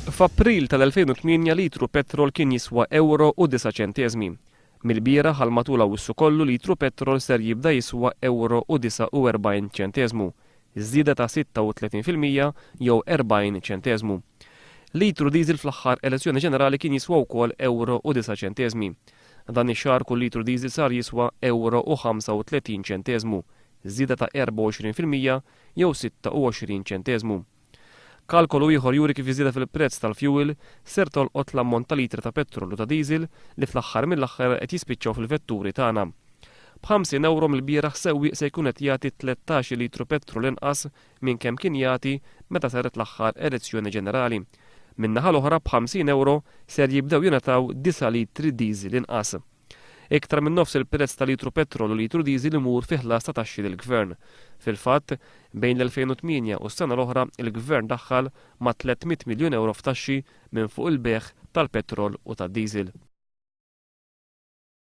F'April tal-2008 litru petrol kien jiswa €1.09. Mill-bierah għal matul Awwissu kollu litru petrol ser jibda jiswa €1.49, żieda ta' 36% jew 40 ċentezmu. Litru diesel fl-ahhar elezzjoni ġenerali kien jiswa wkoll €1.09. Dan ix-xahar kull litru diesel sar jiswa €1.35, żieda ta' 24% jew 26 ċentezmu. Kalkolu ieħor juri kif iżieda fil-prezz tal-fuel ser tolqot l-ammont ta' litri ta' petrol u ta' diesel li fl-aħħar mill-aħħar qed jispiċċaw fil-vetturi tagħna. b'50 € mill-bierah sewwieq se jkun qed jagħti 13 litru petrol inqas minn kemm kien jagħti meta saret l-aħħar elezzjoni ġenerali. Min-naħa l-oħra b'50 € ser jibdew jingħataw 9 litri diesel inqas. Iktar minn nofs il-prezz ta' litru petrol u litru diesel imur fi ħlas ta' taxxi lill-Gvern. Fil-fatt, bejn l-2008 u s-sena l-oħra il-Gvern daħħal ma' €300 miljun f'taxxi minn fuq il-beħ tal-petrol u tad-diesel.